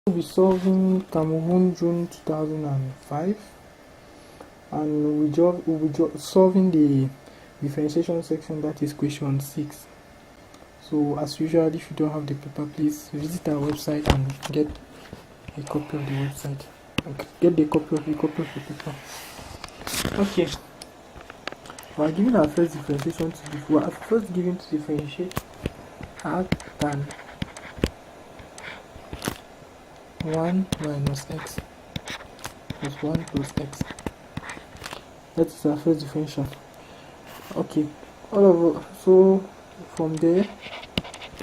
We'll be solving Cameroon June 2005, and we'll be solving the differentiation section, that is question 6. So as usual, if you don't have the paper, please visit our website and get a copy of the website. Get the copy of the paper. Okay. We are given our first differentiation we are first given to differentiate arctan 1 minus x plus 1 plus x. That is our first differential. Okay, so from there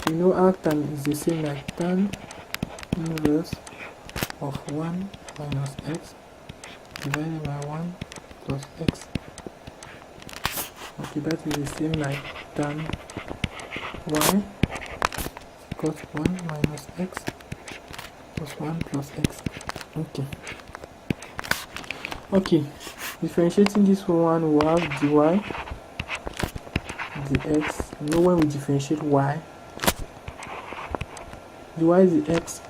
we know arctan is the same like tan inverse of 1 minus x divided by 1 plus x. Okay, that is the same like tan y equals 1 minus x plus 1 plus x. Okay, differentiating this one, we have dy dx. You know, when we differentiate y, dy is the x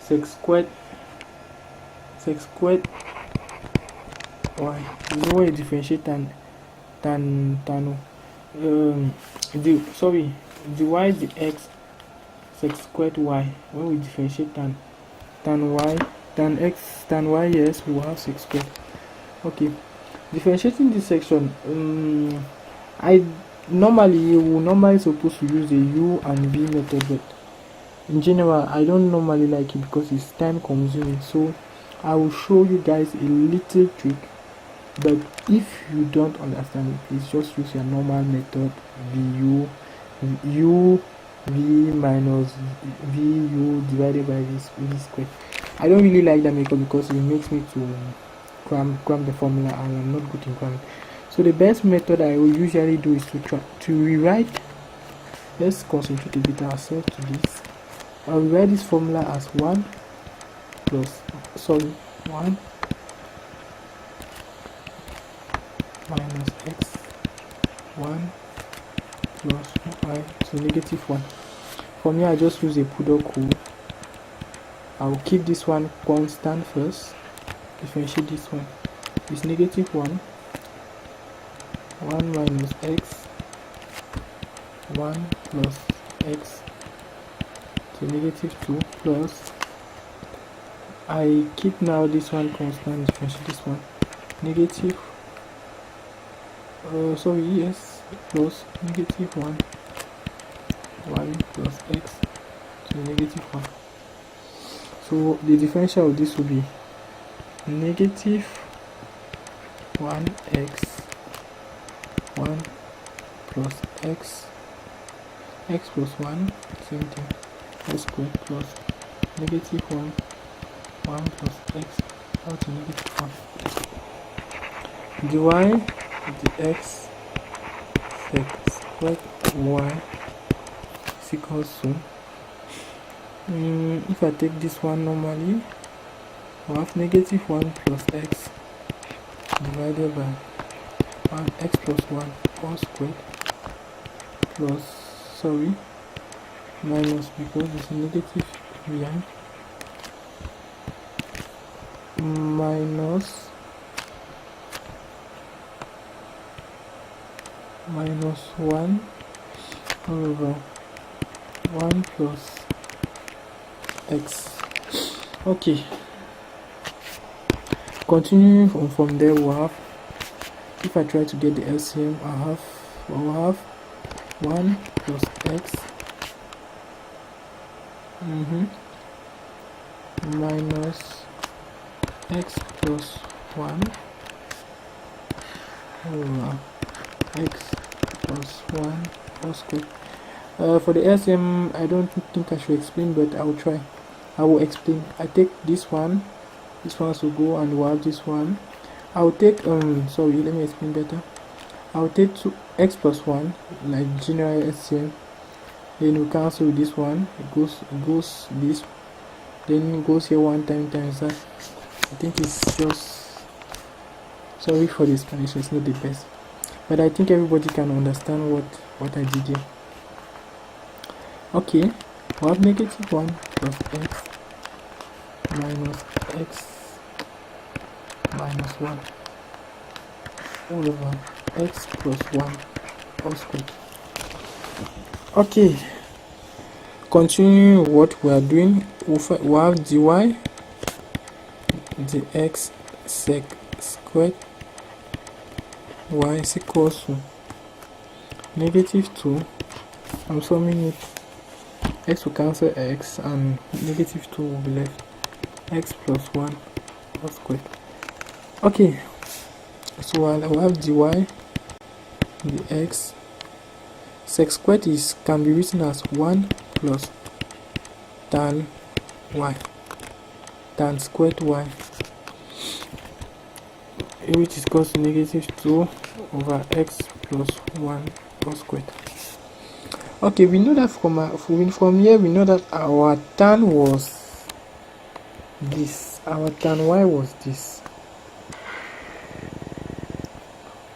sec squared y. You know, when you differentiate dy is the x sec squared y. When we differentiate tan y, yes, we will have sec squared. Okay, differentiating this section, you will normally supposed to use the u and v method, but in general I don't normally like it because it's time consuming. So I will show you guys a little trick, but if you don't understand it, please just use your normal method, v minus vu divided by v squared. I don't really like that method because it makes me to cram the formula, and I'm not good in cramming. So the best method I will usually do is to rewrite. Let's concentrate a bit ourselves to this. I'll rewrite this formula as 1 minus x 1 plus y to negative 1. For me, I just use a product rule. I will keep this one constant first. Differentiate this one. It's negative 1 minus x 1 plus x to negative 2 plus, I keep now this one constant, differentiate this one, negative plus negative 1 y plus x to negative 1. So the differential of this will be negative 1x 1 plus x plus 1, same thing, x squared plus negative 1 plus x out to negative 1. dy dx sec squared y is equals to, if I take this one normally, I have negative 1 plus x divided by 1x plus 1 all squared plus, minus, because it's negative behind, minus 1 over 1 plus x. Okay, continuing from there, we'll have, if I try to get the LCM, I'll have 1 plus x minus x plus 1 over x plus 1 all squared. For the LCM, I don't think I should explain, but I will explain. I take this one will go, and we'll have this one. I'll take let me explain better. I'll take 2x plus 1 like general LCM, then we cancel with this one, it goes this, then it goes here one time times that. I think it's just, sorry for the explanation, it's not the best, but I think everybody can understand what I did here. Okay, we have negative 1 plus x minus x minus 1 all over x plus 1 all squared. Okay, continuing what we are doing, we have dy dx sec squared y is equals to -2. I'm summing it. X will cancel x and -2 will be left. X plus 1 all squared. Okay, so I will have dy dx sec squared can be written as 1 plus tan y, tan squared y, which is equal to -2 over x plus 1 all squared. Okay, we know that from here we know that our tan was this, our tan y was this,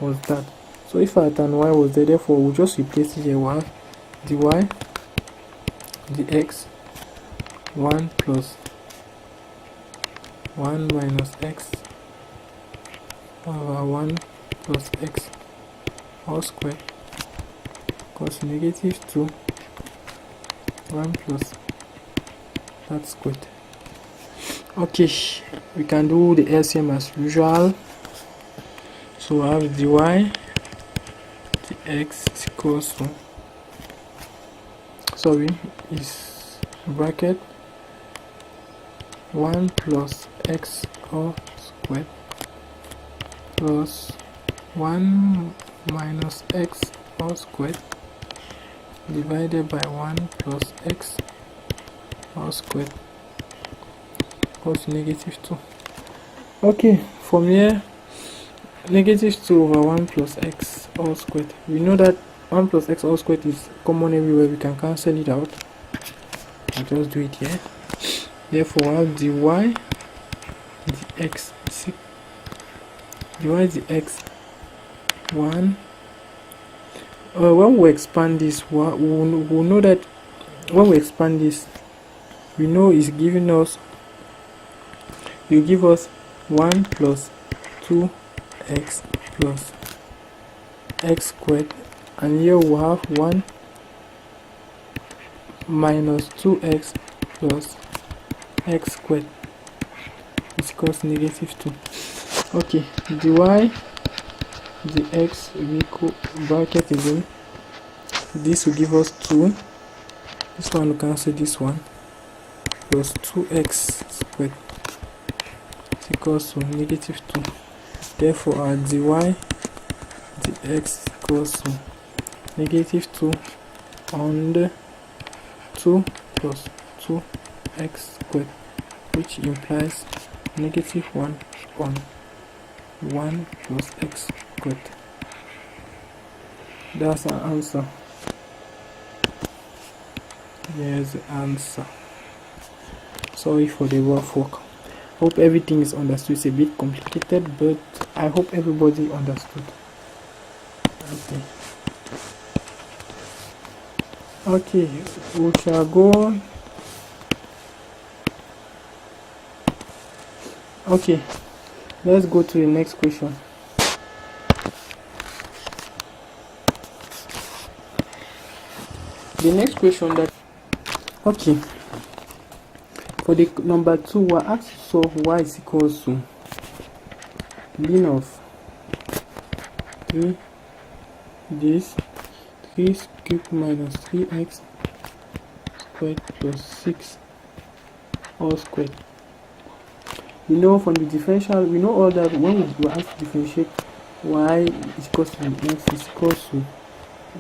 was that. So if our tan y was there, therefore we'll just replace it here. We'll have dy dx 1 plus 1 minus x over 1 plus x all squared equals -2 1 plus that squared. Okay, we can do the LCM as usual. So I have dy dx is equals to, is bracket 1 plus x all squared plus 1 minus x all squared divided by 1 plus x all squared equals -2. Okay, from here -2 over 1 plus x all squared, we know that 1 plus x all squared is common everywhere, we can cancel it out. I'll just do it here. Therefore I have dy dx dx 1. When we expand this, we'll know that when we expand this, we know it's giving us, you give us 1 plus 2x plus x squared, and here we have 1 minus 2x plus x squared is equals to -2. Okay, dy dx will equal bracket again, this will give us 2, this one will cancel this one, plus 2x squared is equals to -2. Therefore our dy dx equals to -2 on 2 plus 2x squared, which implies -1 on 1 plus x squared. That's our answer. Here's the answer. Sorry for the rough work. Hope everything is understood. It's a bit complicated, but I hope everybody understood. Okay, we shall go on. Okay, let's go to the next question. The next question that, okay, for the number 2, we're asked to solve y is equals to ln of 3 this 3 cubed minus 3x squared plus 6 all squared. We know from the differential, we know all that when we were asked to differentiate y is equals to x is equals to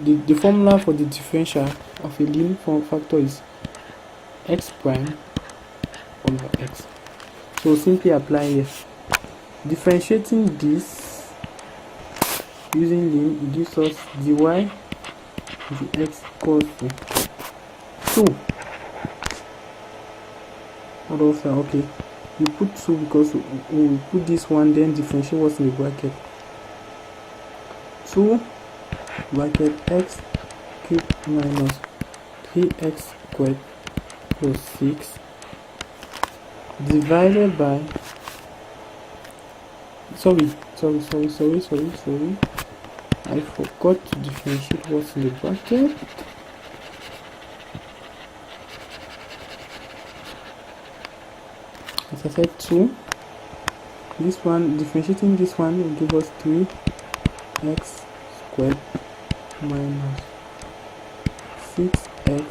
the formula for the differential of a linear factor is x prime over x. So simply apply here, differentiating this using lim gives us dy dx equals to 2. What else? Okay, you put 2 because we put this one, then differentiate what's in the bracket. 2 bracket x cubed minus 3x squared plus 6 divided by, sorry, I forgot to differentiate what's in the bracket. As I said, 2. This one, differentiating this one will give us 3x squared minus 6x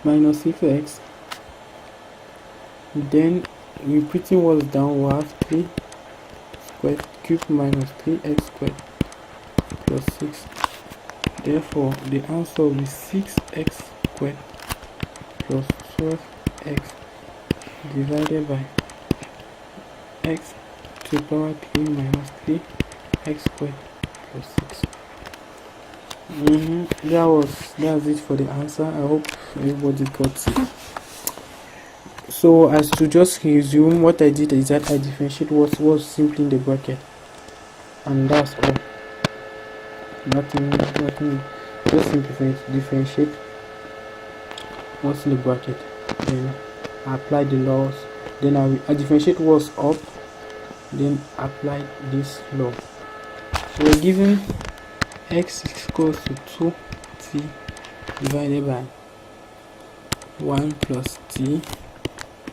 minus 6x. Then repeating what's down, we have 3 squared cubed minus 3x squared plus 6. Therefore, the answer will be 6x squared plus 12x divided by x to the power 3 minus 3x squared plus 6. That's it for the answer. I hope everybody got it. So as to just resume, what I did is that I differentiate what was simply in the bracket, and that's all. Nothing. Just differentiate what's in the bracket. Then I apply the laws. Then I differentiate what's up. Then apply this law. So we're given x is equals to 2t divided by 1 plus t,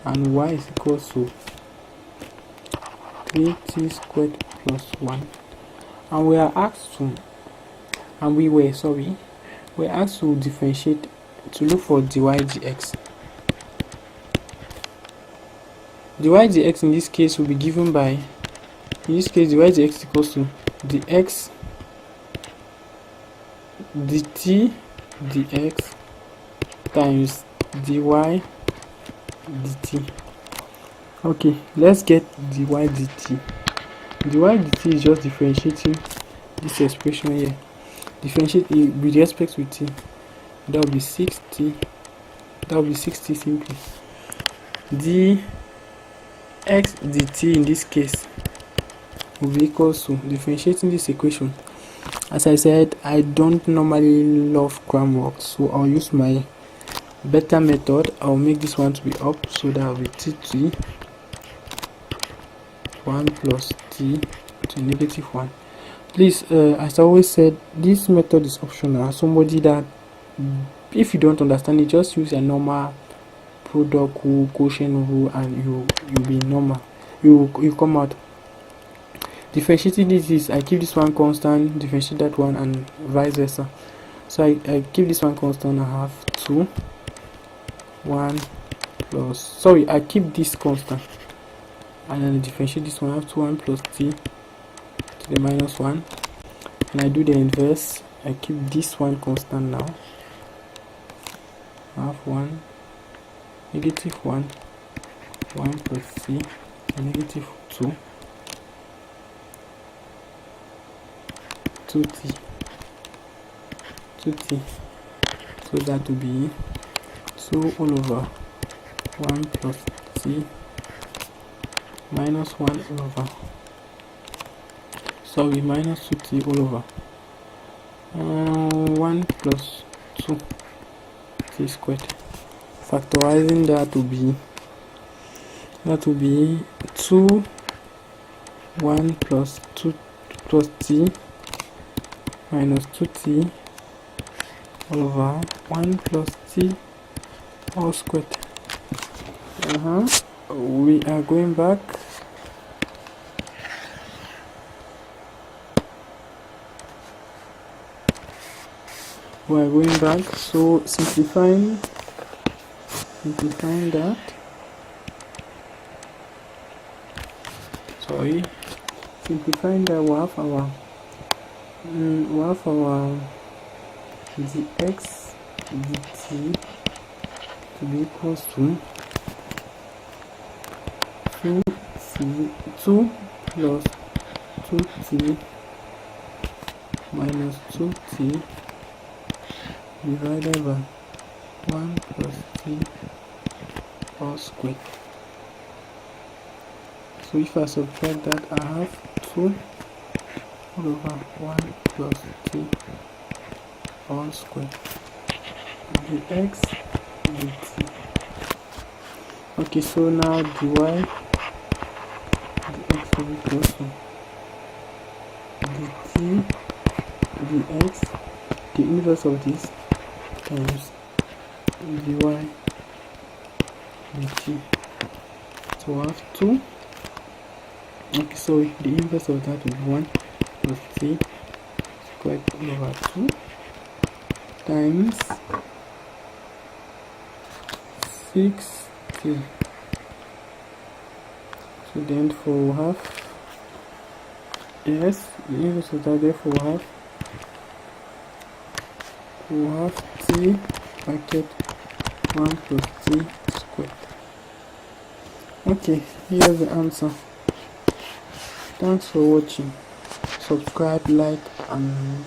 and y is equals to 3t squared plus 1. And we are asked to, we're asked to differentiate, to look for dy dx. Dy dx in this case will be given by, in this case dy dx is equals to dx dt dx times dy dt. Okay, let's get dy dt. Dy dt is just differentiating this expression here. Differentiate it with respect to t. That will be 6t. That will be 6t simply. Dx dt in this case will be equals to, differentiating this equation. As I said, I don't normally love cram work, so I'll use my better method. I'll make this one to be up, so that will be t 1 plus t to negative 1. Please, as I always said, this method is optional. Somebody that, if you don't understand it, just use a normal product rule, quotient rule, and you'll be normal. You come out. Differentiating this is, I keep this one constant, differentiate that one, and vice versa. So I keep this one constant. I have 2 1 plus, sorry, I keep this constant, and then I differentiate this one. I have 2 1 plus t to the minus 1, and I do the inverse. I keep this one constant now. I have 1 negative 1 plus t negative 2 2t. So that will be 2 all over 1 plus t minus 1 all over, sorry, minus 2t all over 1 plus 2t squared. Factorizing that will be 2 1 plus 2 plus t minus 2t all over 1 plus t all squared. We are going back. So simplifying that, we have our dx dt to be equals to 2 plus 2t minus 2t divided by 1 plus t all squared. So if I subtract that, I have 2 all over 1 plus t all squared dx dt. Okay, so now dy dx is equal to dt dx, the inverse of this, times dy dt. So we have 2. Okay, so the inverse of that will be 1 plus t squared over 2 times 6t. So then for half, yes, the inverse of that, therefore we have t bracket 1 plus t squared. Okay, here's the answer. Thanks for watching. Subscribe, like, and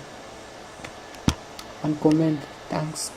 comment. Thanks.